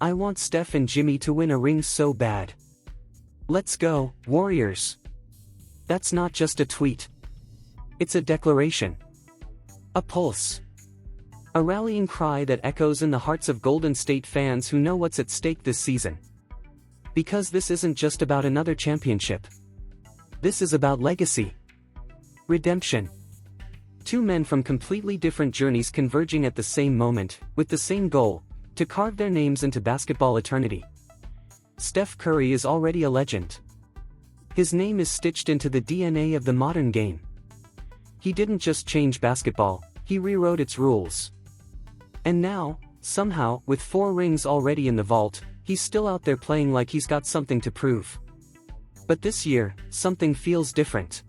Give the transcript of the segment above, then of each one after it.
I want Steph and Jimmy to win a ring so bad. Let's go, Warriors. That's not just a tweet. It's a declaration. A pulse. A rallying cry that echoes in the hearts of Golden State fans who know what's at stake this season. Because this isn't just about another championship. This is about legacy. Redemption. Two men from completely different journeys converging at the same moment, with the same goal, to carve their names into basketball eternity. Steph Curry is already a legend. His name is stitched into the DNA of the modern game. He didn't just change basketball, he rewrote its rules. And now, somehow, with 4 rings already in the vault, he's still out there playing like he's got something to prove. But this year, something feels different.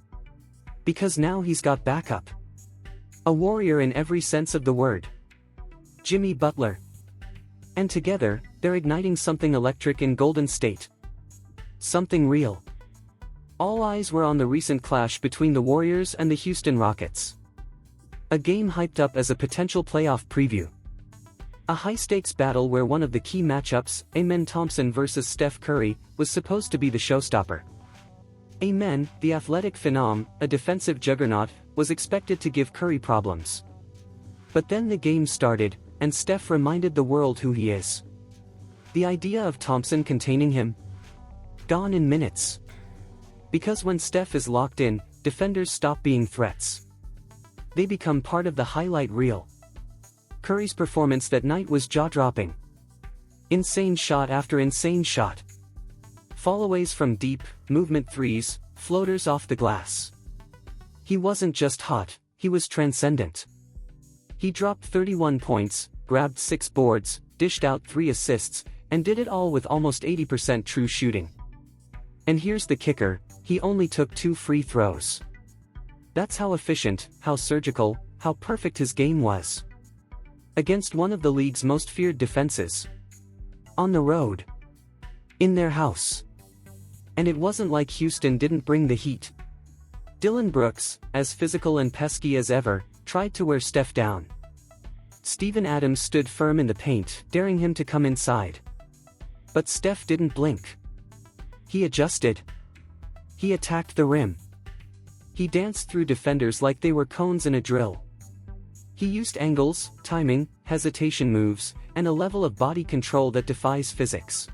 Because now he's got backup. A warrior in every sense of the word. Jimmy Butler. And together, they're igniting something electric in Golden State. Something real. All eyes were on the recent clash between the Warriors and the Houston Rockets. A game hyped up as a potential playoff preview. A high-stakes battle where one of the key matchups, Thompson versus Steph Curry, was supposed to be the showstopper. The athletic phenom, a defensive juggernaut, was expected to give Curry problems. But then the game started, and Steph reminded the world who he is. The idea of Thompson containing him? Gone in minutes. Because when Steph is locked in, defenders stop being threats. They become part of the highlight reel. Curry's performance that night was jaw-dropping. Insane shot after insane shot. Fallaways from deep, movement threes, floaters off the glass. He wasn't just hot, he was transcendent. He dropped 31 points, grabbed 6 boards, dished out 3 assists, and did it all with almost 80% true shooting. And here's the kicker, he only took 2 free throws. That's how efficient, how surgical, how perfect his game was. Against one of the league's most feared defenses. On the road. In their house. And it wasn't like Houston didn't bring the heat. Dillon Brooks, as physical and pesky as ever, tried to wear Steph down. Steven Adams stood firm in the paint, daring him to come inside. But Steph didn't blink. He adjusted. He attacked the rim. He danced through defenders like they were cones in a drill. He used angles, timing, hesitation moves, and a level of body control that defies physics.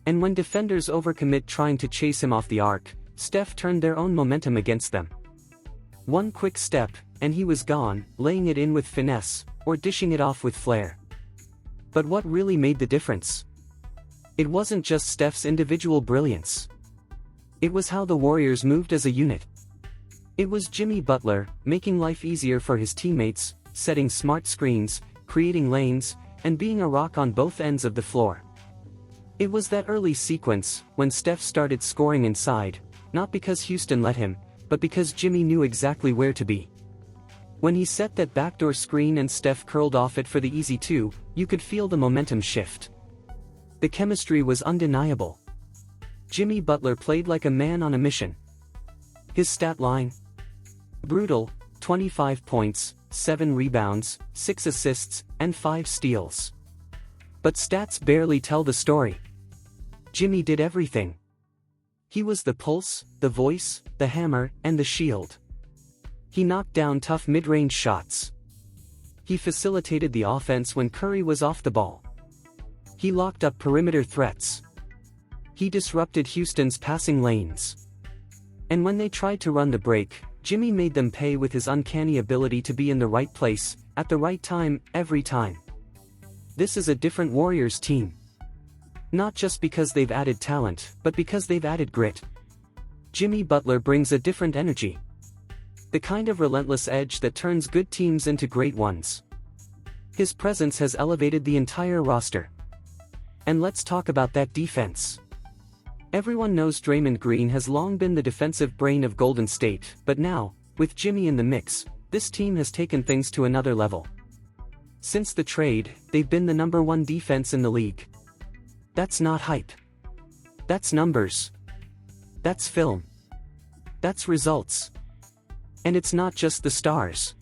And when defenders overcommit trying to chase him off the arc, Steph turned their own momentum against them. One quick step, and he was gone, laying it in with finesse, or dishing it off with flair. But what really made the difference? It wasn't just Steph's individual brilliance. It was how the Warriors moved as a unit. It was Jimmy Butler, making life easier for his teammates, setting smart screens, creating lanes, and being a rock on both ends of the floor. It was that early sequence, when Steph started scoring inside, not because Houston let him, but because Jimmy knew exactly where to be. When he set that backdoor screen and Steph curled off it for the easy 2, you could feel the momentum shift. The chemistry was undeniable. Jimmy Butler played like a man on a mission. His stat line? Brutal, 25 points, 7 rebounds, 6 assists, and 5 steals. But stats barely tell the story. Jimmy did everything. He was the pulse, the voice, the hammer, and the shield. He knocked down tough mid-range shots. He facilitated the offense when Curry was off the ball. He locked up perimeter threats. He disrupted Houston's passing lanes. And when they tried to run the break, Jimmy made them pay with his uncanny ability to be in the right place, at the right time, every time. This is a different Warriors team. Not just because they've added talent, but because they've added grit. Jimmy Butler brings a different energy. The kind of relentless edge that turns good teams into great ones. His presence has elevated the entire roster. And let's talk about that defense. Everyone knows Draymond Green has long been the defensive brain of Golden State, but now, with Jimmy in the mix, this team has taken things to another level. Since the trade, they've been the #1 defense in the league. That's not hype. That's numbers. That's film. That's results. And it's not just the stars.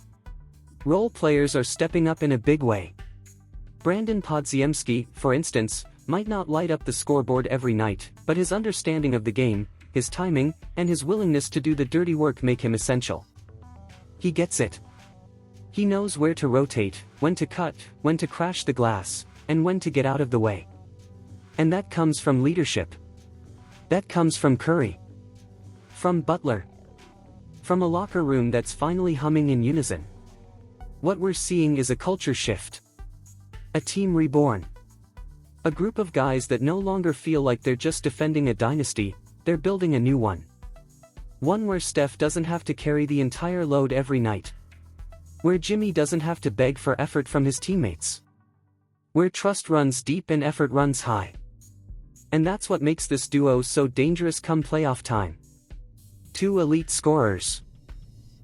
Role players are stepping up in a big way. Brandon Podziemski, for instance, might not light up the scoreboard every night, but his understanding of the game, his timing, and his willingness to do the dirty work make him essential. He gets it. He knows where to rotate, when to cut, when to crash the glass, and when to get out of the way. And that comes from leadership. That comes from Curry. From Butler. From a locker room that's finally humming in unison. What we're seeing is a culture shift. A team reborn. A group of guys that no longer feel like they're just defending a dynasty, they're building a new one. One where Steph doesn't have to carry the entire load every night. Where Jimmy doesn't have to beg for effort from his teammates. Where trust runs deep and effort runs high. And that's what makes this duo so dangerous come playoff time. Two elite scorers.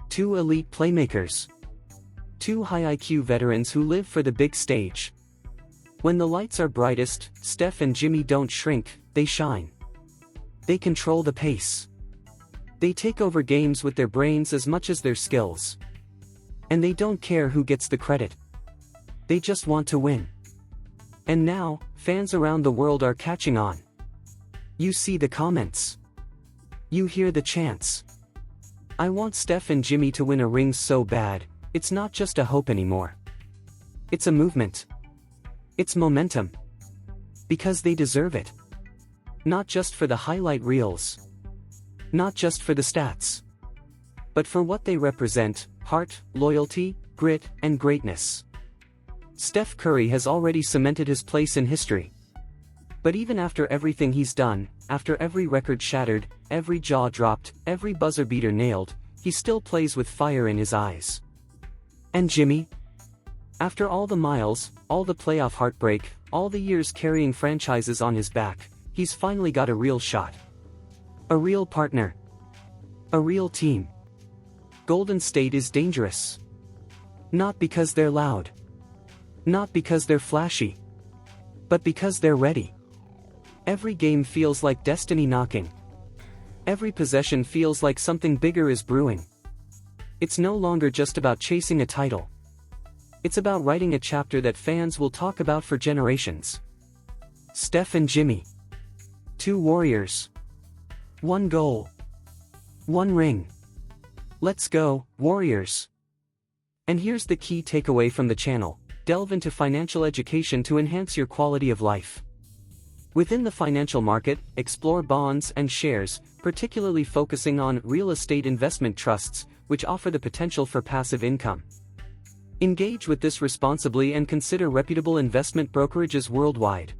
Two elite playmakers. Two high IQ veterans who live for the big stage. When the lights are brightest, Steph and Jimmy don't shrink, they shine. They control the pace. They take over games with their brains as much as their skills. And they don't care who gets the credit. They just want to win. And now, fans around the world are catching on. You see the comments. You hear the chants. I want Steph and Jimmy to win a ring so bad, it's not just a hope anymore. It's a movement. It's momentum. Because they deserve it. Not just for the highlight reels. Not just for the stats. But for what they represent: heart, loyalty, grit, and greatness. Steph Curry has already cemented his place in history. But even after everything he's done, after every record shattered, every jaw dropped, every buzzer beater nailed, he still plays with fire in his eyes. And Jimmy? After all the miles, all the playoff heartbreak, all the years carrying franchises on his back, he's finally got a real shot. A real partner. A real team. Golden State is dangerous. Not because they're loud. Not because they're flashy. But because they're ready. Every game feels like destiny knocking. Every possession feels like something bigger is brewing. It's no longer just about chasing a title. It's about writing a chapter that fans will talk about for generations. Steph and Jimmy. Two warriors. One goal. One ring. Let's go, Warriors. And here's the key takeaway from the channel: delve into financial education to enhance your quality of life. Within the financial market, explore bonds and shares, particularly focusing on real estate investment trusts, which offer the potential for passive income. Engage with this responsibly and consider reputable investment brokerages worldwide.